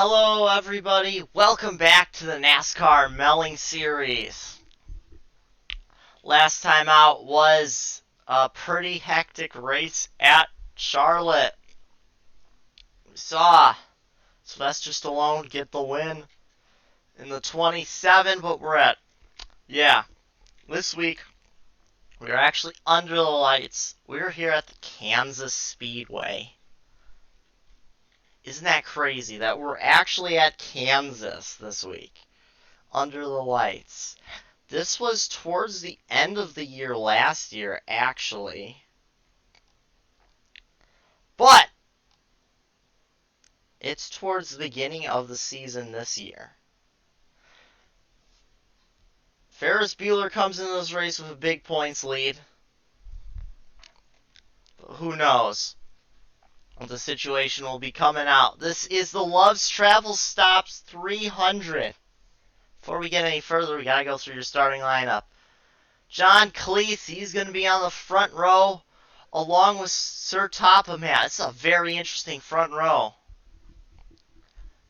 Hello everybody, welcome back to the NASCAR Melling series. Last time out was a pretty hectic race at Charlotte. We saw Sylvester Stallone get the win in the 27, but this week we're actually under the lights. We're here at the Kansas Speedway. Isn't that crazy that we're actually at Kansas this week? Under the lights. This was towards the end of the year last year, actually. But it's towards the beginning of the season this year. Ferris Bueller comes into this race with a big points lead. But who knows what the situation will be coming out. This is the Love's Travel Stops 300. Before we get any further, we got to go through your starting lineup. John Cleese, he's going to be on the front row along with Sir Topham-Hatt. It's a very interesting front row.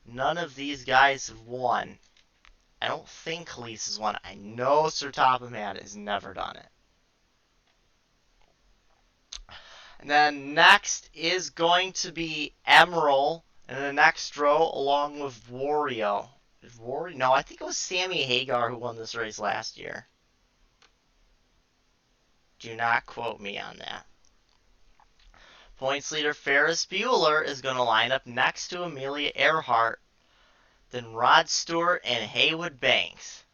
None of these guys have won. I don't think Cleese has won. I know Sir Topham-Hatt has never done it. And then next is going to be Emerald in the next row along with Wario. No, I think it was Sammy Hagar who won this race last year. Do not quote me on that. Points leader Ferris Bueller is going to line up next to Amelia Earhart. Then Rod Stewart and Haywood Banks.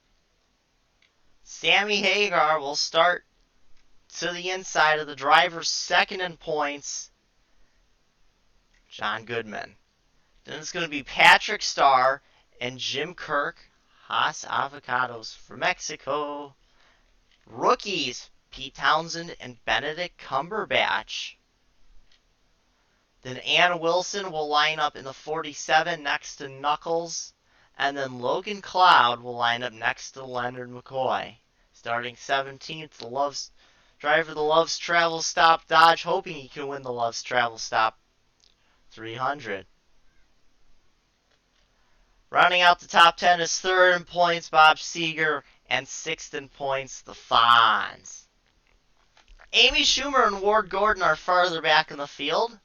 Sammy Hagar will start to the inside of the driver, second in points, John Goodman. Then it's going to be Patrick Starr and Jim Kirk, Haas Avocados for Mexico. Rookies, Pete Townsend and Benedict Cumberbatch. Then Ann Wilson will line up in the 47 next to Knuckles. And then Logan Cloud will line up next to Leonard McCoy. Starting 17th, the driver of the Love's Travel Stop Dodge, hoping he can win the Love's Travel Stop 300. Rounding out the top 10 is third in points, Bob Seger, and sixth in points, the Fonz. Amy Schumer and Ward Gordon are farther back in the field.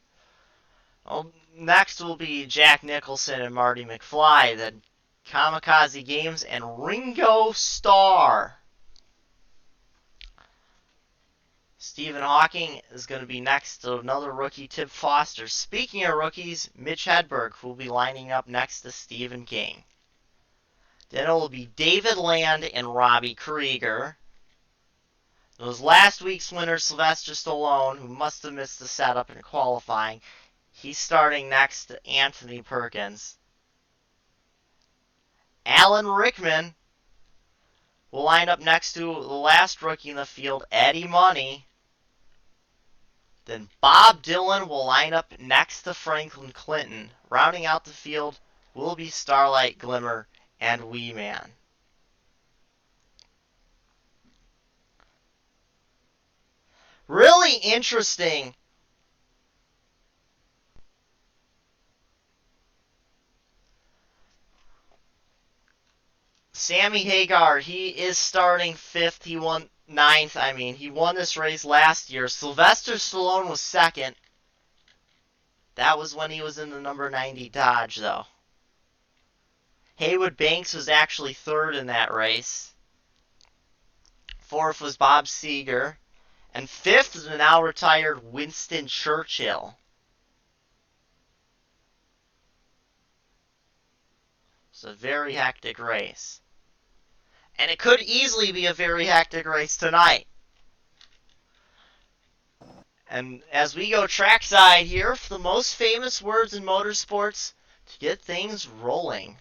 Next will be Jack Nicholson and Marty McFly, then Kamikaze Games and Ringo Starr. Stephen Hawking is going to be next to another rookie, Tip Foster. Speaking of rookies, Mitch Hedberg, who will be lining up next to Stephen King. Then it will be David Land and Robbie Krieger. Those last week's winner, Sylvester Stallone, who must have missed the setup in qualifying, he's starting next to Anthony Perkins. Alan Rickman will line up next to the last rookie in the field, Eddie Money. Then Bob Dylan will line up next to Franklin Clinton. Rounding out the field will be Starlight Glimmer and Wee Man. Really interesting. Sammy Hagar, he is starting fifth. He won ninth. He won this race last year. Sylvester Stallone was second. That was when he was in the number 90 Dodge, though. Haywood Banks was actually third in that race. Fourth was Bob Seger. And fifth is the now retired Winston Churchill. It's a very hectic race. And it could easily be a very hectic race tonight. And as we go trackside here, for the most famous words in motorsports to get things rolling.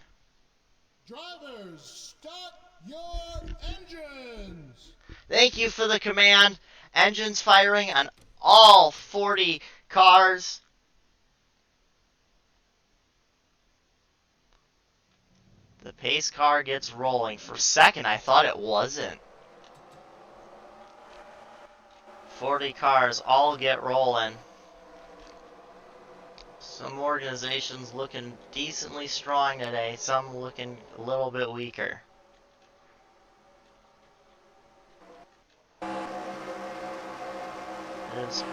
Drivers, start your engines! Thank you for the command. Engines firing on all 40 cars. The pace car gets rolling. For a second, I thought it wasn't. 40 cars all get rolling. Some organizations looking decently strong today, some looking a little bit weaker. There's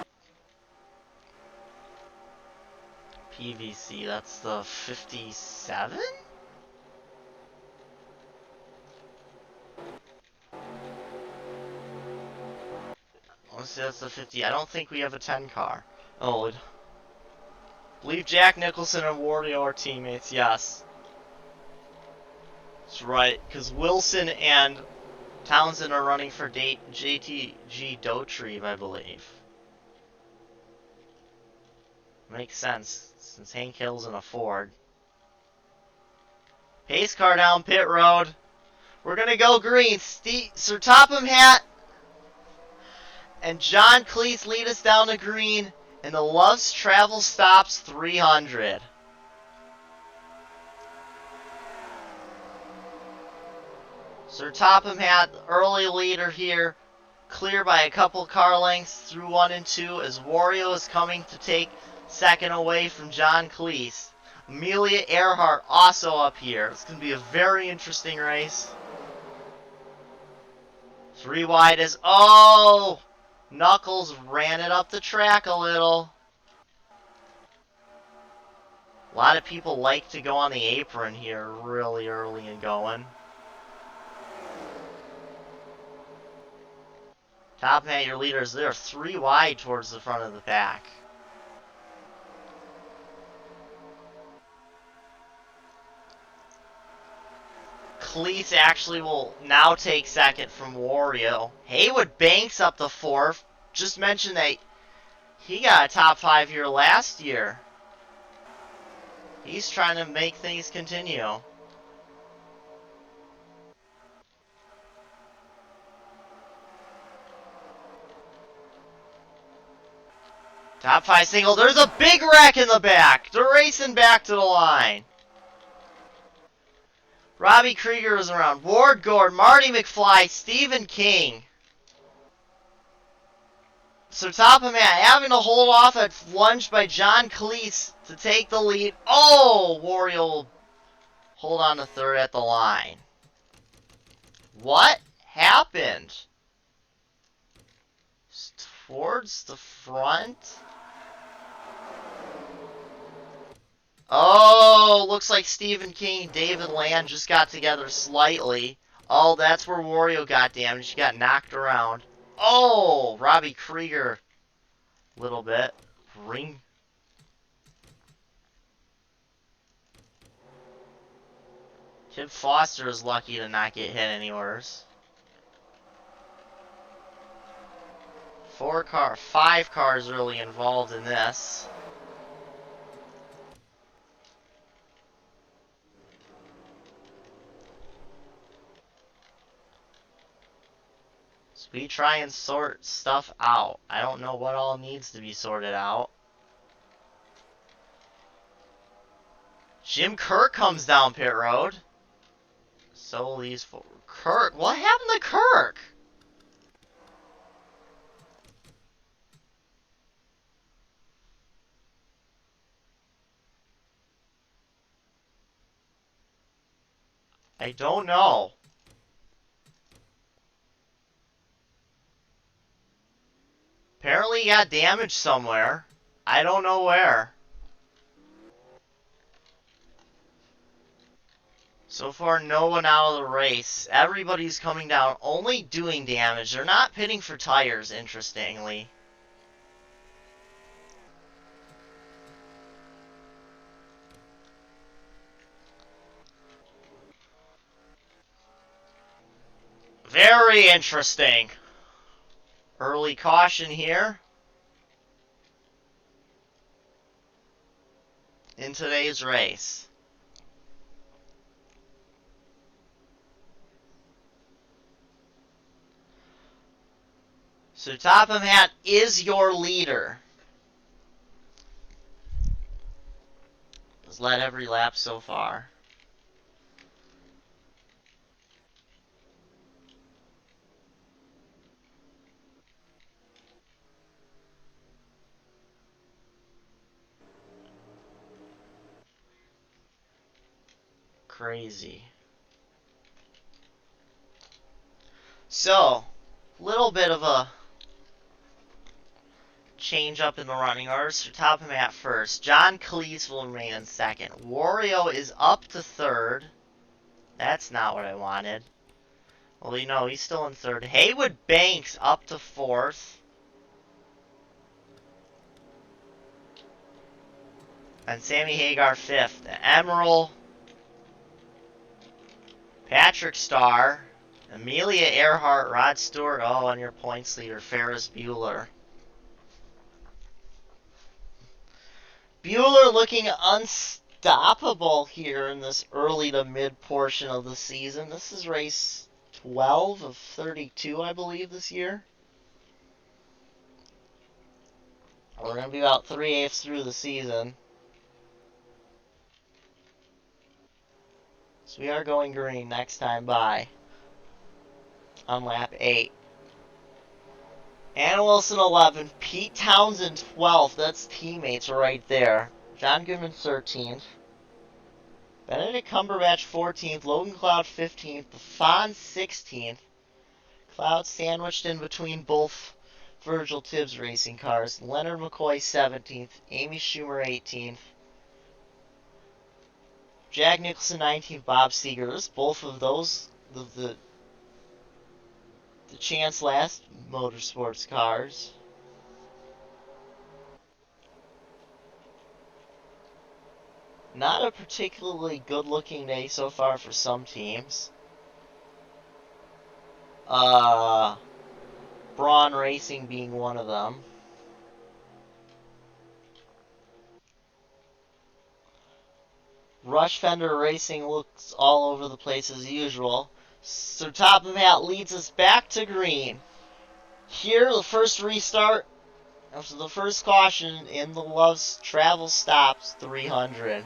PVC, that's the 57? Let's see, that's the 50. I don't think we have a 10 car. Oh, I believe Jack Nicholson and Wario are teammates, yes. That's right, because Wilson and Townsend are running for JTG Dotrieve, I believe. Makes sense, since Hank Hill's in a Ford. Pace car down pit road. We're gonna go green. Sir Topham Hatt and John Cleese lead us down to green, and the Love's Travel stops 300. Sir Topham Hatt, early leader here, clear by a couple car lengths through 1 and 2 as Wario is coming to take second away from John Cleese. Amelia Earhart also up here. It's going to be a very interesting race. 3 wide as, oh! Knuckles ran it up the track a little. A lot of people like to go on the apron here really early and going. Topham Hatt, your leaders there, 3 wide towards the front of the pack. Cleese actually will now take second from Wario. Haywood Banks up the 4th. Just mentioned that he got a top 5 here last year. He's trying to make things continue. Top 5 single. There's a big wreck in the back. They're racing back to the line. Robbie Krieger is around. Ward Gord, Marty McFly, Stephen King. So Topham Hatt having to hold off a lunge by John Cleese to take the lead. Oh, Wario will hold on to third at the line. What happened? Towards the front? Oh, looks like Stephen King and David Land just got together slightly. Oh, that's where Wario got damaged. He got knocked around. Oh, Robbie Krieger. A little bit. Ring. Tim Foster is lucky to not get hit any worse. 5 cars really involved in this. So we try and sort stuff out. I don't know what all needs to be sorted out. Jim Kirk comes down pit road. So leaves for Kirk. What happened to Kirk? I don't know. Apparently he got damaged somewhere. I don't know where. So far, no one out of the race. Everybody's coming down, only doing damage. They're not pitting for tires, interestingly. Very interesting. Early caution here in today's race. So Topham Hatt is your leader. Has led every lap so far. crazy. So, little bit of a change up in the running orders. For top of at first, John Cleese will remain in second. Wario is up to third. That's not what I wanted. Well, you know, he's still in third. Haywood Banks up to fourth. And Sammy Hagar fifth. Emerald, Patrick Starr, Amelia Earhart, Rod Stewart, oh, and your points leader, Ferris Bueller. Bueller looking unstoppable here in this early to mid portion of the season. This is race 12 of 32, I believe, this year. We're going to be about 3/8 through the season. So we are going green next time by on lap 8. Anna Wilson 11th, Pete Townsend 12th. That's teammates right there. John Goodman 13th. Benedict Cumberbatch 14th. Logan Cloud 15th. The Fawn 16th. Cloud sandwiched in between both Virgil Tibbs racing cars. Leonard McCoy 17th. Amy Schumer 18th. Jack Nicholson 19th. Bob Seger. Both of those, the Chance Last Motorsports cars. Not a particularly good-looking day so far for some teams. Braun Racing being one of them. Rush Fender Racing looks all over the place as usual. So top of the hat leads us back to green. Here, the first restart after the first caution in the Love's Travel Stops 300.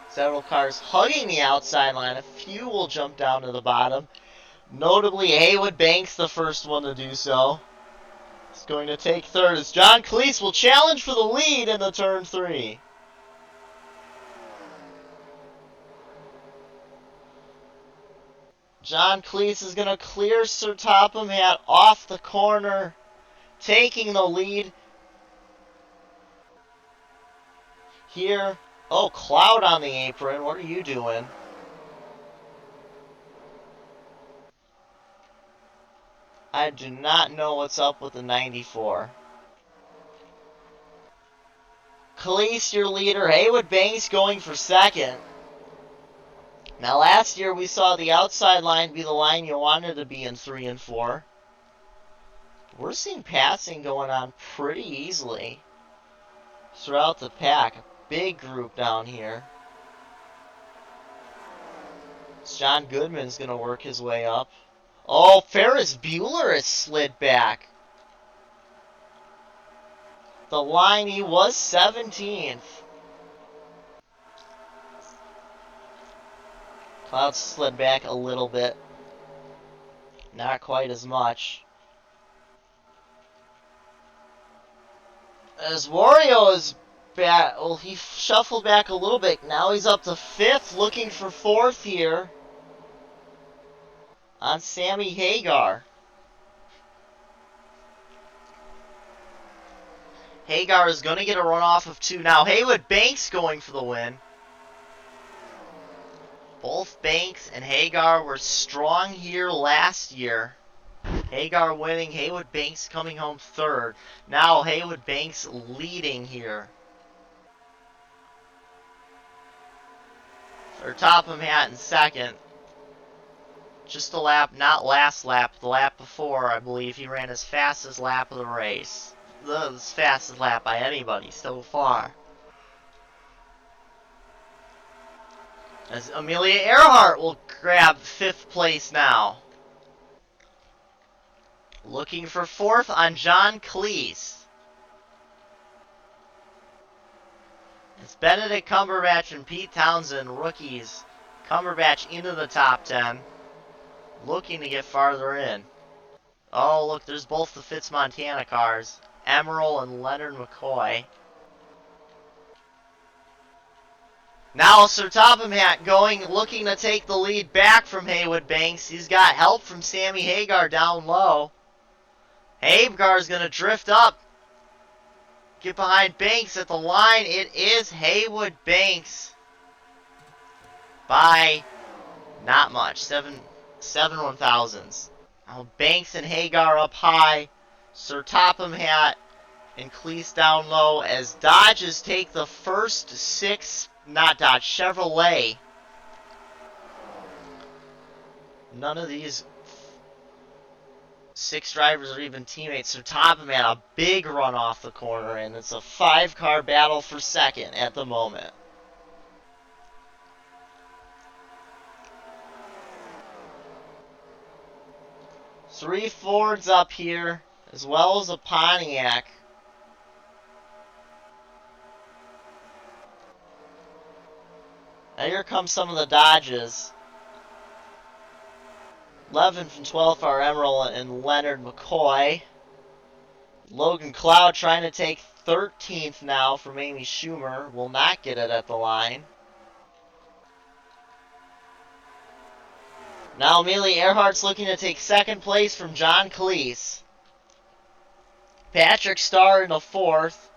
Several cars hugging the outside line. A few will jump down to the bottom. Notably, Haywood Banks, the first one to do so. It's going to take third as John Cleese will challenge for the lead in the turn 3. John Cleese is going to clear Sir Topham Hatt off the corner, taking the lead. Here, oh, Cloud on the apron. What are you doing? I do not know what's up with the 94. Cleese, your leader. Haywood Banks going for second. Now, last year we saw the outside line be the line you wanted to be in 3 and 4. We're seeing passing going on pretty easily throughout the pack. A big group down here. John Goodman's going to work his way up. Oh, Ferris Bueller has slid back. The line, he was 17th. Cloud slid back a little bit. Not quite as much. As Wario is back, well, he shuffled back a little bit. Now he's up to 5th, looking for 4th here on Sammy Hagar. Hagar is going to get a runoff of 2. Now Haywood Banks going for the win. Both Banks and Hagar were strong here last year. Hagar winning, Haywood Banks coming home 3rd. Now Haywood Banks leading here. Or Topham Hatt in 2nd. Just a lap, not last lap, the lap before, I believe he ran his fastest lap of the race. The fastest lap by anybody so far. As Amelia Earhart will grab 5th place now. Looking for 4th on John Cleese. It's Benedict Cumberbatch and Pete Townsend, rookies. Cumberbatch into the top 10. Looking to get farther in. Oh, look, there's both the Fitz Montana cars. Emerald and Leonard McCoy. Now Sir Topham Hatt looking to take the lead back from Haywood Banks. He's got help from Sammy Hagar down low. Hagar's going to drift up. Get behind Banks at the line. It is Haywood Banks by not much. 7/1000s. Now Banks and Hagar up high. Sir Topham Hatt and Cleese down low as Dodges take the first six. Not Dodge, Chevrolet. None of these six drivers are even teammates. Sir Topham had a big run off the corner, and it's a 5-car battle for second at the moment. Three Fords up here, as well as a Pontiac. Now here comes some of the Dodges. 11 from 12th are Emerald and Leonard McCoy. Logan Cloud trying to take 13th now from Amy Schumer. Will not get it at the line. Now Amelia Earhart's looking to take second place from John Cleese. Patrick Starr in the fourth.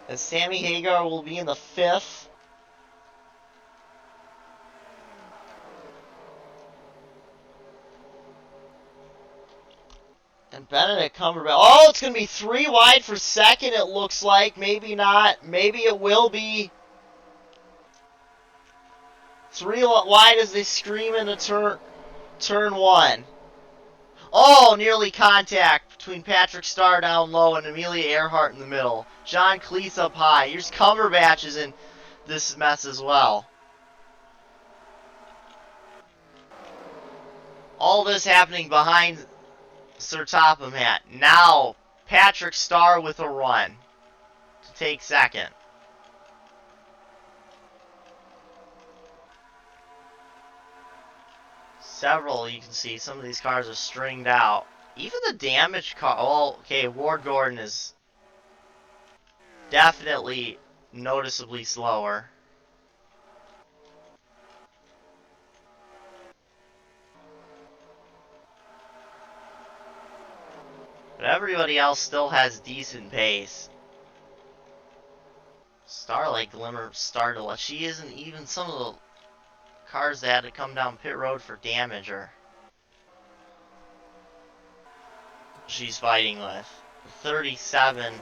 As Sammy Hagar will be in the fifth. And Benedict Cumberbatch. Oh, it's going to be 3 wide for second, it looks like. Maybe not. Maybe it will be 3 wide as they scream into turn one. Oh, nearly contact between Patrick Starr down low and Amelia Earhart in the middle. John Cleese up high. Here's Cumberbatch is in this mess as well. All this happening behind Sir Topham Hatt. Now, Patrick Starr with a run to take second. Several, you can see, some of these cars are stringed out. Even the damaged car, well, okay, Ward Gordon is definitely noticeably slower. But everybody else still has decent pace. Starlight Glimmer started. She isn't even some of the cars that had to come down pit road for damage or she's fighting with. The 37 and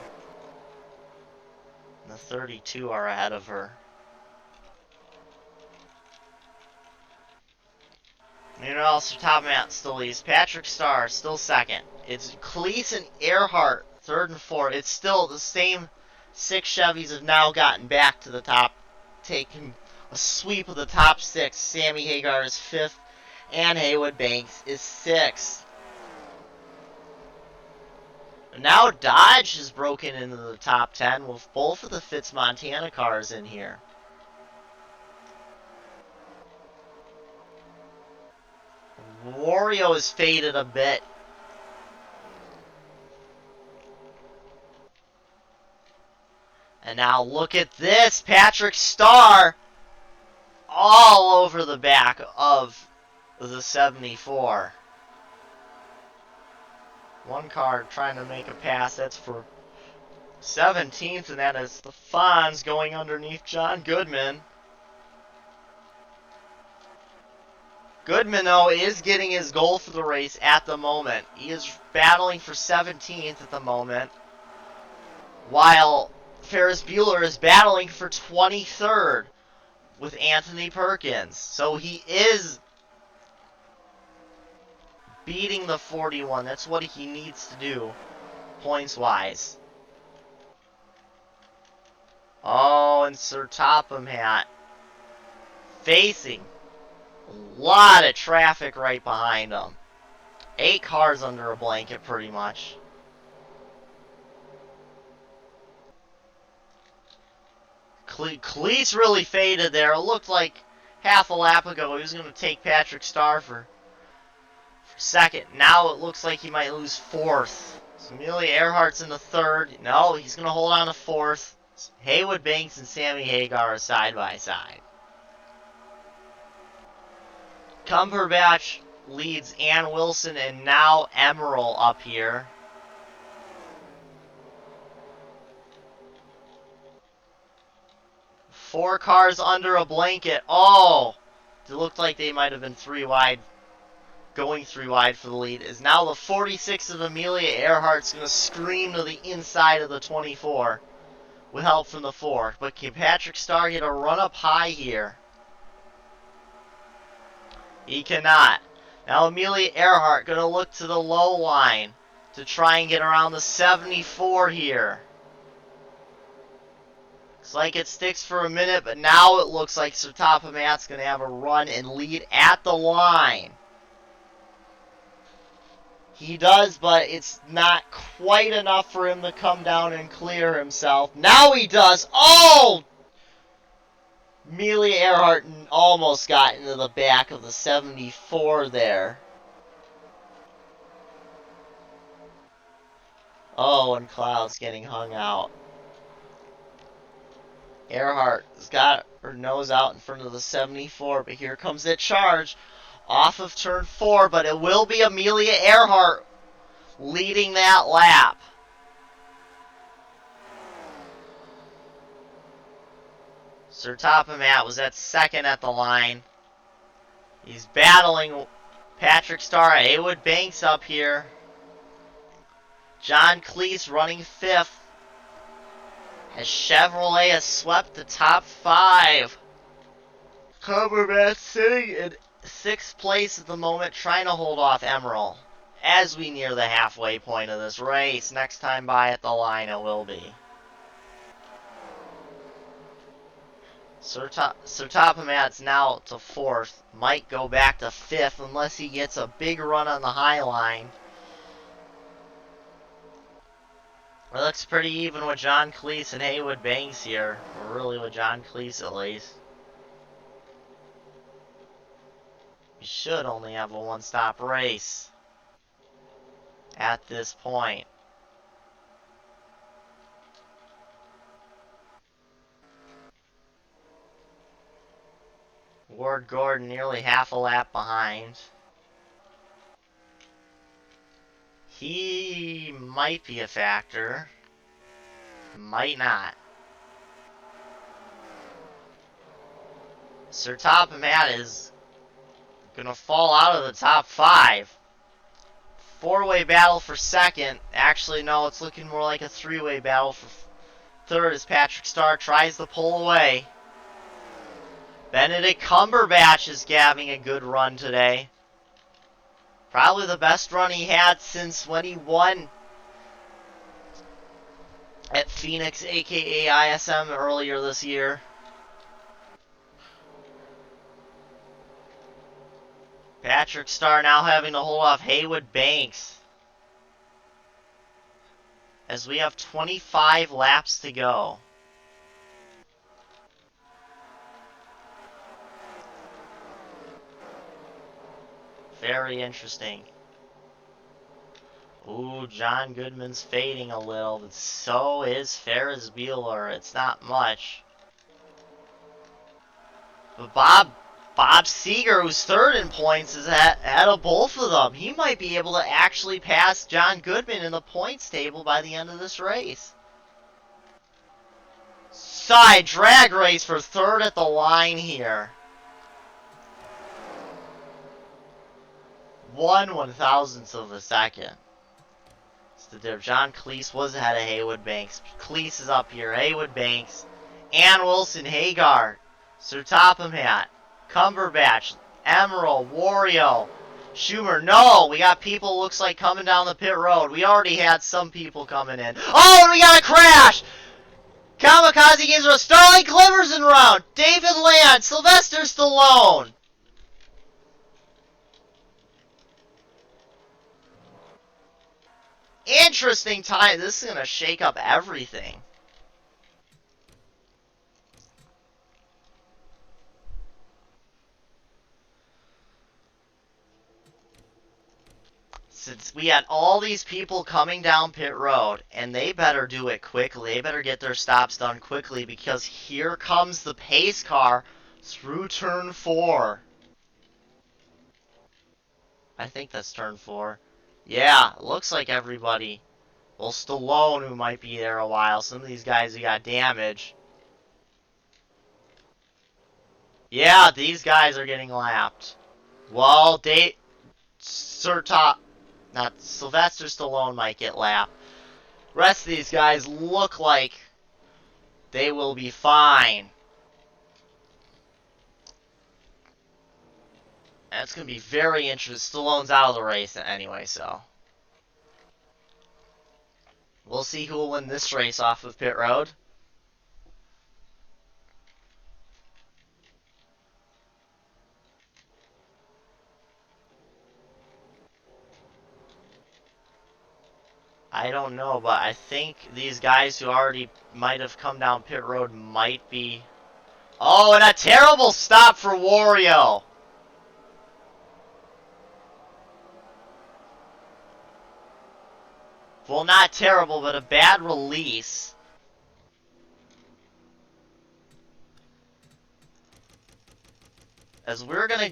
the 32 are ahead of her. You know, else top man still leads. Patrick Starr still second. It's Cleese and Earhart third and fourth. It's still the same 6 Chevys have now gotten back to the top, taking a sweep of the top 6. Sammy Hagar is 5th, and Haywood Banks is 6th. Now Dodge has broken into the top 10 with both of the Fitz Montana cars in here. Wario has faded a bit. And now look at this. Patrick Starr all over the back of the 74. One car trying to make a pass. That's for 17th, and that is the Fonz going underneath John Goodman. Goodman, though, is getting his goal for the race at the moment. He is battling for 17th at the moment, while Ferris Bueller is battling for 23rd with Anthony Perkins. So he is beating the 41. That's what he needs to do, points-wise. Oh, and Sir Topham Hatt facing a lot of traffic right behind him. 8 cars under a blanket, pretty much. Cleese really faded there. It looked like half a lap ago he was going to take Patrick Starr for second. Now it looks like he might lose 4th. So Amelia Earhart's in the 3rd. No, he's going to hold on to 4th. Haywood Banks and Sammy Hagar are side by side. Cumberbatch leads Ann Wilson and now Emerald up here. Four cars under a blanket. Oh! It looked like they might have been 3 wide. Going 3 wide for the lead. Is now the 46 of Amelia Earhart's going to scream to the inside of the 24. With help from the 4. But can Patrick Starr get a run up high here? He cannot. Now Amelia Earhart going to look to the low line to try and get around the 74 here. Looks like it sticks for a minute, but now it looks like Sertapamat's going to have a run and lead at the line. He does, but it's not quite enough for him to come down and clear himself. Now he does. Oh! Amelia Earhart almost got into the back of the 74 there. Oh, and Cloud's getting hung out. Earhart has got her nose out in front of the 74, but here comes that charge off of turn 4, but it will be Amelia Earhart leading that lap. Sertapamat was at second at the line. He's battling Patrick Starr. Haywood Banks up here. John Cleese running 5th. As Chevrolet has swept the top 5. Cumberbatch sitting in 6th place at the moment, trying to hold off Emerald. As we near the halfway point of this race, next time by at the line it will be. Sertapamat's now to 4th. Might go back to 5th unless he gets a big run on the high line. It looks pretty even with John Cleese and Haywood Banks here. Or really with John Cleese at least. We should only have a one-stop race at this point. Ward Gordon nearly half a lap behind. He might be a factor. Might not. Sertapamat is gonna fall out of the top 5. 4-way battle for second. Actually, no, it's looking more like a 3-way battle for third as Patrick Starr tries to pull away. Benedict Cumberbatch is having a good run today. Probably the best run he had since when he won at Phoenix, aka ISM, earlier this year. Patrick Starr now having to hold off Haywood Banks. As we have 25 laps to go. Very interesting. Ooh, John Goodman's fading a little, but so is Ferris Bueller. It's not much. But Bob Seeger, who's 3rd in points, is ahead of both of them. He might be able to actually pass John Goodman in the points table by the end of this race. Side drag race for 3rd at the line here. 1/1000th of a second. John Cleese was ahead of Haywood Banks. Cleese is up here. Haywood Banks. Ann Wilson, Hagar. Sertapamat. Cumberbatch. Emerald. Wario. Schumer. No, we got people, looks like, coming down the pit road. We already had some people coming in. Oh, and we got a crash! Kamikaze gives her a Starlight Glimerson round. David Land. Sylvester Stallone. Interesting time. This is going to shake up everything. Since we had all these people coming down pit road, and they better do it quickly. They better get their stops done quickly, because here comes the pace car through turn 4. I think that's turn 4. Yeah, looks like everybody. Well, Stallone, who might be there a while. Some of these guys who got damage. Yeah, these guys are getting lapped. Well, not Sylvester Stallone might get lapped. Rest of these guys look like they will be fine. And it's going to be very interesting. Stallone's out of the race anyway, so. We'll see who will win this race off of pit road. I don't know, but I think these guys who already might have come down pit road might be... Oh, and a terrible stop for Wario! Well, not terrible, but a bad release. As we're gonna...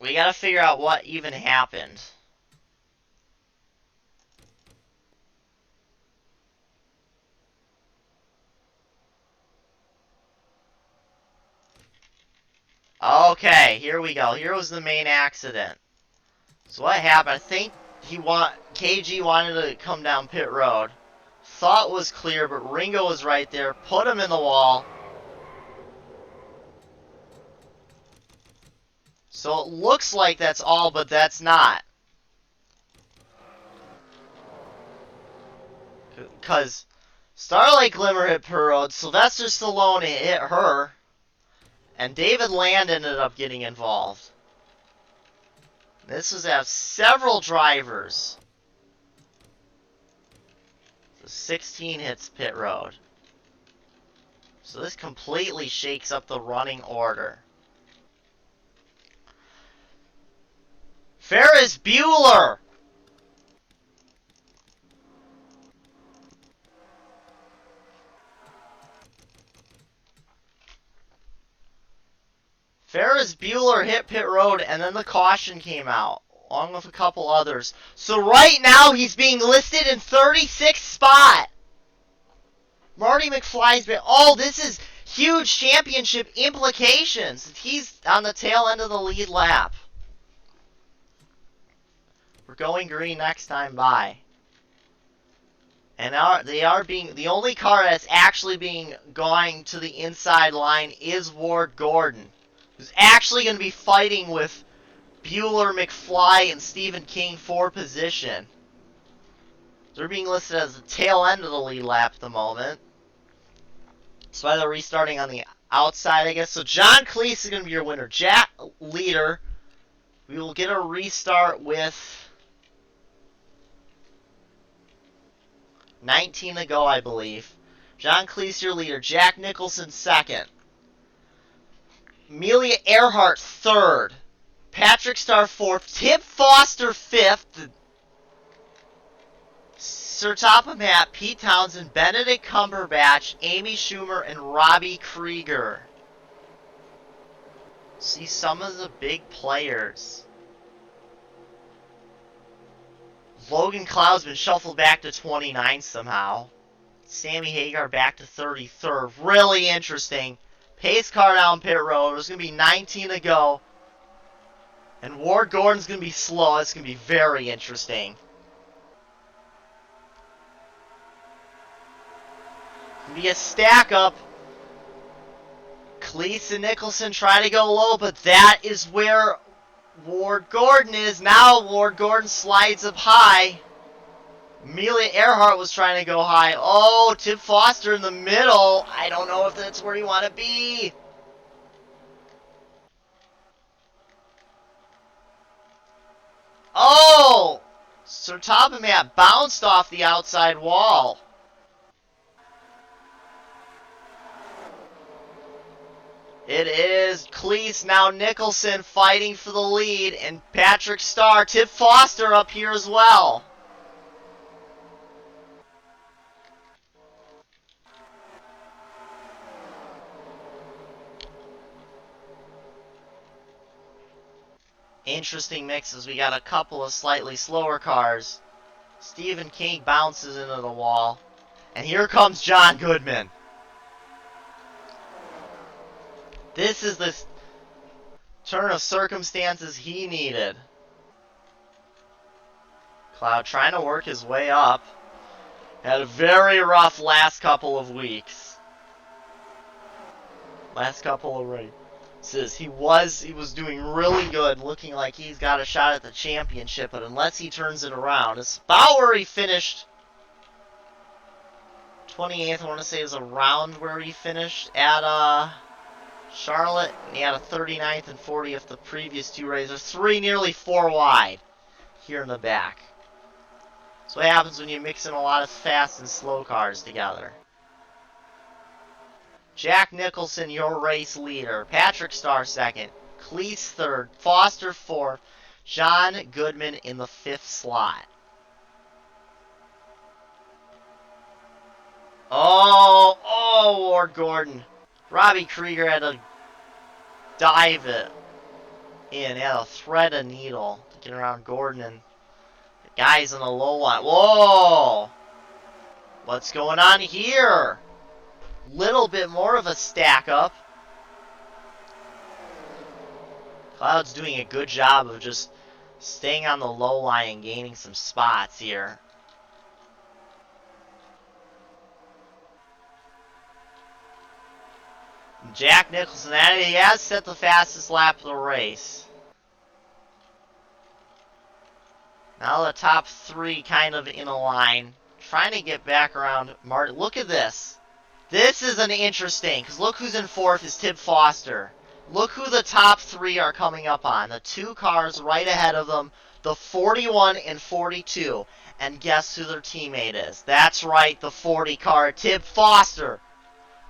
We gotta figure out what even happened. Okay, here we go. Here was the main accident. So what happened? I think KG wanted to come down pit road. Thought was clear, but Ringo was right there. Put him in the wall. So it looks like that's all, but that's not. Because Starlight Glimmer hit pit road, Sylvester Stallone hit her, and David Land ended up getting involved. This was at several drivers. So 16 hits pit road. So this completely shakes up the running order. Ferris Bueller! Ferris Bueller hit pit road, and then the caution came out, along with a couple others. So right now, he's being listed in 36th spot. Marty McFly's been... Oh, this is huge championship implications. He's on the tail end of the lead lap. We're going green next time by. And the only car that's actually going to the inside line is Ward Gordon, who's actually going to be fighting with Bueller, McFly, and Stephen King for position. They're being listed as the tail end of the lead lap at the moment. So they're restarting on the outside, I guess. So John Cleese is going to be your winner. Jack leader. We will get a restart with 19 to go, I believe. John Cleese your leader. Jack Nicholson second. Amelia Earhart third. Patrick Starr fourth. Tip Foster fifth. Sir Topham-Hatt, Pete Townsend, Benedict Cumberbatch, Amy Schumer, and Robbie Krieger. See some of the big players. Logan Cloud's been shuffled back to 29 somehow. Sammy Hagar back to 33rd. Really interesting. Pace car down pit road. There's going to be 19 to go. And Ward Gordon's going to be slow. It's going to be very interesting. Be a stack up. Cleese and Nicholson try to go low, but that is where Ward Gordon is. Now Ward Gordon slides up high. Amelia Earhart was trying to go high. Oh, Tip Foster in the middle. I don't know if that's where you want to be. Oh! Sir Topham-Hatt bounced off the outside wall. It is Cleese, now Nicholson fighting for the lead, and Patrick Starr, Tip Foster up here as well. Interesting mixes. We got a couple of slightly slower cars. Stephen King bounces into the wall. And here comes John Goodman. This is the turn of circumstances he needed. Cloud trying to work his way up. Had a very rough last couple of weeks. Last couple of races. He was doing really good, looking like he's got a shot at the championship, but unless he turns it around. As Bowery finished 28th, I want to say, is around where he finished at Charlotte, and he had a 39th and 40th the previous two races. Three nearly four wide here in the back. That's what happens when you mix in a lot of fast and slow cars together. Jack Nicholson, your race leader. Patrick Starr second. Cleese third. Foster fourth. John Goodman in the fifth slot. Oh, Ward Gordon. Robbie Krieger had to dive it in. He had to thread a needle to get around Gordon and the guys in the low line. Whoa! What's going on here? Little bit more of a stack up. Cloud's doing a good job of just staying on the low line and gaining some spots here. Jack Nicholson, he has set the fastest lap of the race. Now the top three kind of in a line. Trying to get back around Martin. Look at this. This is an interesting, because look who's in fourth is Tip Foster. Look who the top three are coming up on. The two cars right ahead of them, the 41 and 42. And guess who their teammate is? That's right, the 40 car, Tip Foster,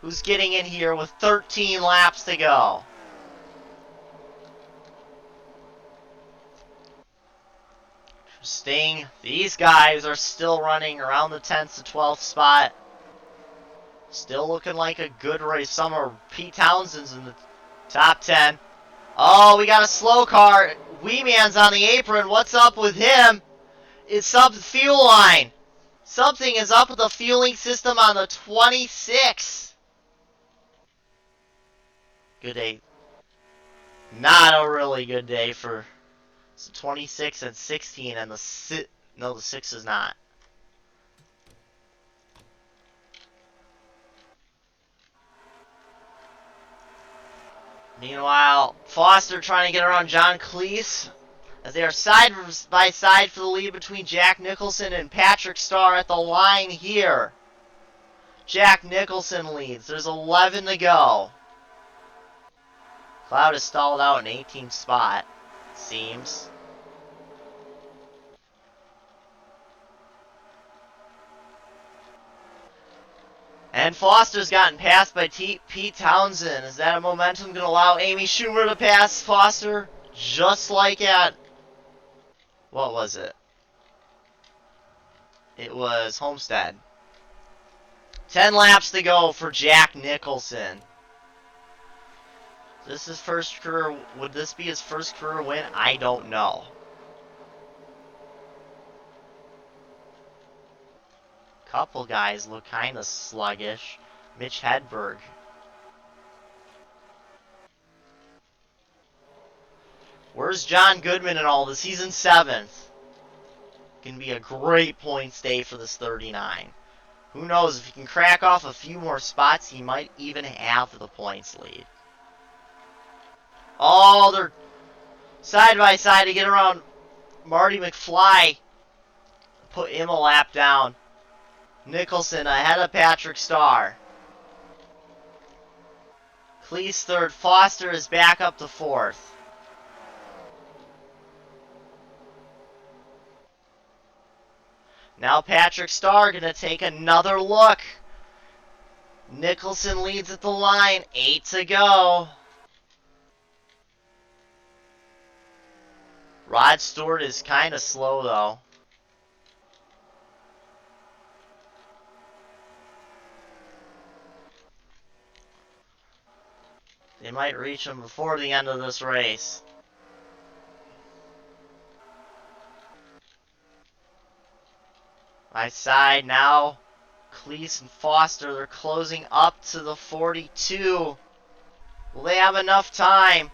who's getting in here with 13 laps to go. Interesting. These guys are still running around the 10th to 12th spot. Still looking like a good race. Some are Pete Townsend's in the top 10. Oh, we got a slow car. Wee Man's on the apron. What's up with him? It's up the fuel line. Something is up with the fueling system on the 26. Good day. Not a really good day for 26 and 16, and the 6 is not. Meanwhile, Foster trying to get around John Cleese as they are side by side for the lead between Jack Nicholson and Patrick Starr at the line here. Jack Nicholson leads. There's 11 to go. Cloud is stalled out in 18th spot, it seems. And Foster's gotten passed by Pete Townsend. Is that a momentum going to allow Amy Schumer to pass Foster? Just like at... What was it? It was Homestead. 10 laps to go for Jack Nicholson. This is first career... Would this be his first career win? I don't know. Couple guys look kind of sluggish. Mitch Hedberg. Where's John Goodman in all this? He's in 7th. Can be a great points day for this 39. Who knows, if he can crack off a few more spots, he might even have the points lead. Oh, they're side by side to get around Marty McFly. Put him a lap down. Nicholson ahead of Patrick Starr. Cleese third. Foster is back up to 4th. Now Patrick Starr going to take another look. Nicholson leads at the line. 8 to go. Rod Stewart is kind of slow, though. They might reach him before the end of this race. By side now, Cleese and Foster, they're closing up to the 42. Will they have enough time?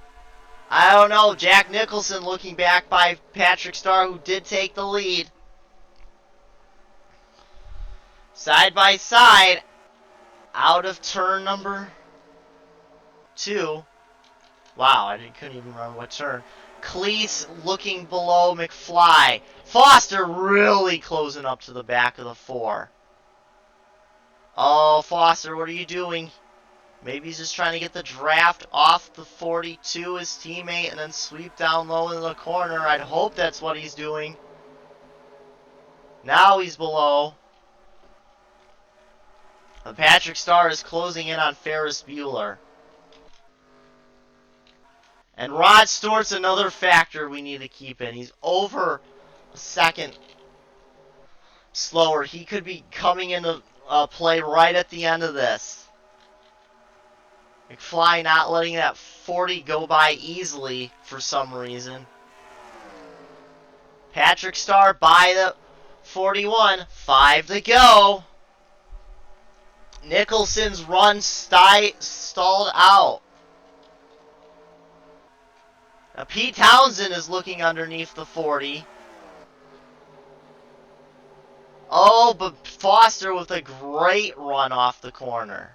I don't know. Jack Nicholson looking back by Patrick Starr, who did take the lead. Side by side, out of turn number 2. Wow, I couldn't even remember what turn. Cleese looking below McFly. Foster really closing up to the back of the 4. Oh, Foster, what are you doing? Maybe he's just trying to get the draft off the 42, his teammate, and then sweep down low in the corner. I'd hope that's what he's doing. Now he's below. But Patrick Starr is closing in on Ferris Bueller. And Rod Stewart's another factor we need to keep in. He's over a second slower. He could be coming into play right at the end of this. McFly not letting that 40 go by easily for some reason. Patrick Starr by the 41. 5 to go. Nicholson's run stalled out. Now Pete Townsend is looking underneath the 40. Oh, but Foster with a great run off the corner.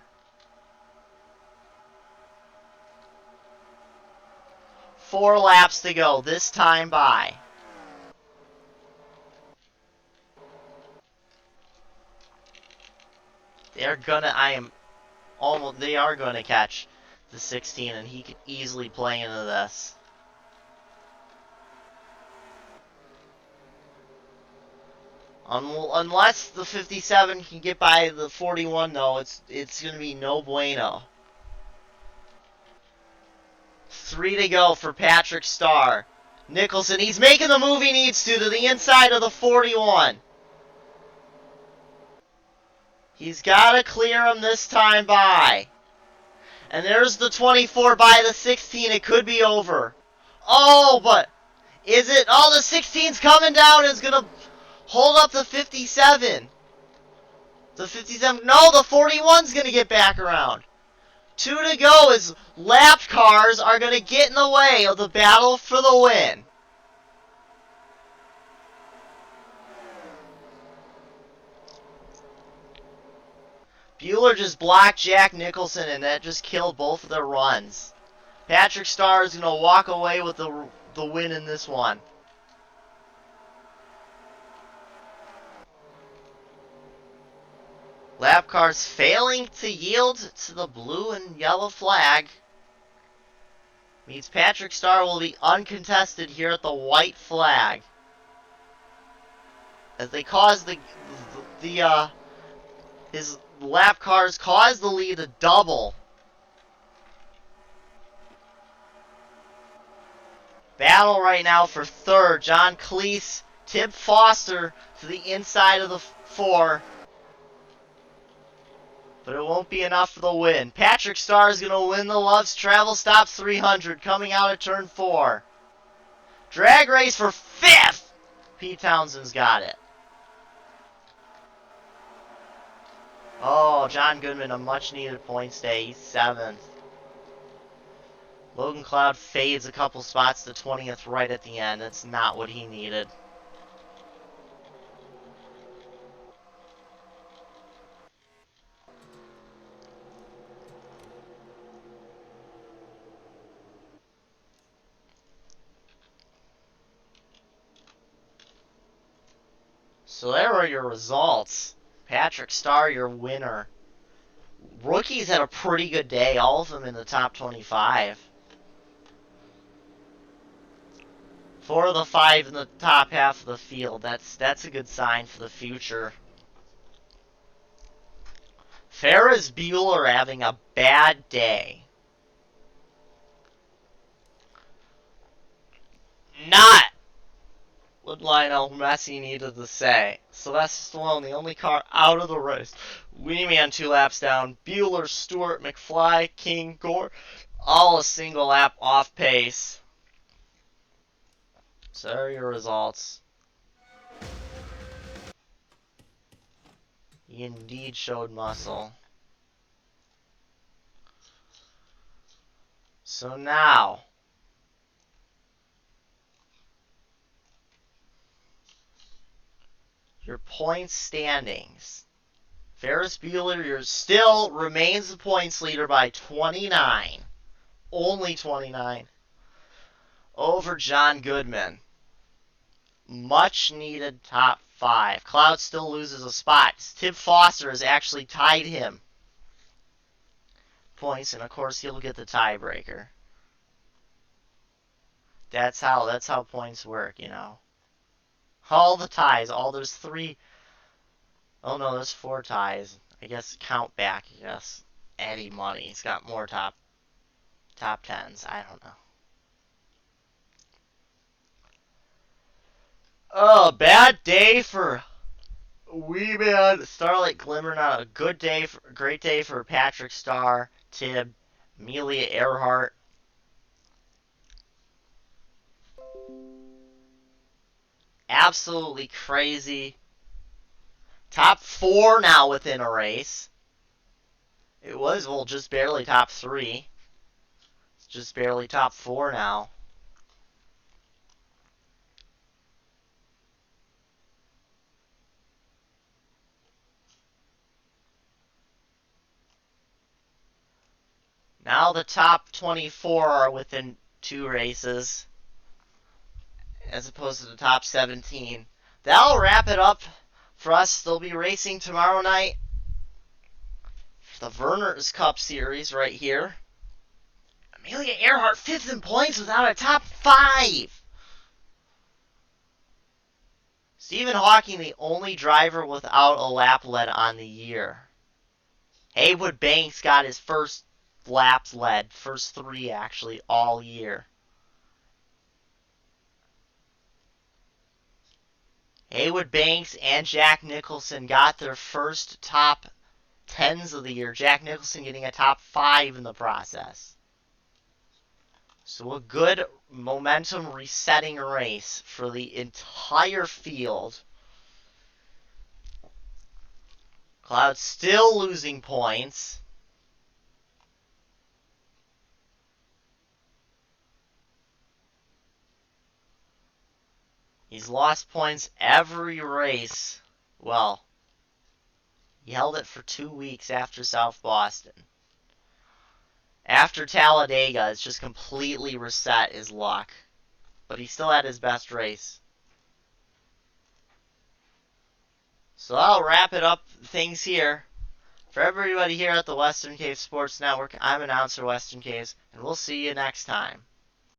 4 laps to go, this time by. They are gonna catch the 16, and he could easily play into this. Unless the 57 can get by the 41, though, it's gonna be no bueno. 3 to go for Patrick Starr. Nicholson, he's making the move he needs to the inside of the 41. He's got to clear him this time by. And there's the 24 by the 16. It could be over. Oh, but is it? Oh, the 16's coming down. It's going to hold up the 57. The 57. No, the 41's going to get back around. 2 to go as lap cars are going to get in the way of the battle for the win. Bueller just blocked Jack Nicholson, and that just killed both of their runs. Patrick Starr is going to walk away with the win in this one. Lap cars failing to yield to the blue and yellow flag. Means Patrick Starr will be uncontested here at the white flag. As they cause his lap cars cause the lead to double. Battle right now for third. John Cleese, Tib Foster to the inside of the 4. But it won't be enough for the win. Patrick Starr is going to win the Love's Travel Stop 300 coming out of turn 4. Drag race for 5th. Pete Townsend's got it. Oh, John Goodman, a much-needed points day. He's 7th. Logan Cloud fades a couple spots to 20th right at the end. That's not what he needed. So there are your results. Patrick Starr, your winner. Rookies had a pretty good day, all of them in the top 25. 4 of the 5 in the top half of the field. That's a good sign for the future. Ferris Bueller having a bad day. Not what Lionel Messi needed to say. Sylvester Stallone, the only car out of the race. Wheelie 2 laps down. Bueller, Stewart, McFly, King, Gore, all a single lap off pace. So there are your results. He indeed showed muscle. So now, your points standings. Ferris Bueller still remains the points leader by 29. Only 29. Over John Goodman. Much needed top 5. Cloud still loses a spot. Tim Foster has actually tied him. Points, and of course he'll get the tiebreaker. That's how points work, you know. All the ties, there's 3. Oh no, there's 4 ties. I guess count back, I guess. Eddie Money's got more top 10s. I don't know. Oh, bad day for Wee Man. Starlight Glimmer, not a good day. Great day for Patrick Starr, Tibb, Amelia Earhart. Absolutely crazy. Top 4 now within a race. It was, well, just barely top 3. It's just barely top 4 now. Now the top 24 are within 2 races, as opposed to the top 17. That'll wrap it up for us. They'll be racing tomorrow night for the Verner's Cup Series right here. Amelia Earhart 5th in points without a top 5. Stephen Hawking, the only driver without a lap lead on the year. Haywood Banks got his first laps led, first 3 actually, all year. Haywood Banks and Jack Nicholson got their first top 10s of the year. Jack Nicholson getting a top 5 in the process. So a good momentum resetting race for the entire field. Cloud still losing points. He's lost points every race. Well, he held it for 2 weeks after South Boston. After Talladega, it's just completely reset his luck. But he still had his best race. So I'll wrap it up things here. For everybody here at the Western Caves Sports Network, I'm announcer Western Caves, and we'll see you next time.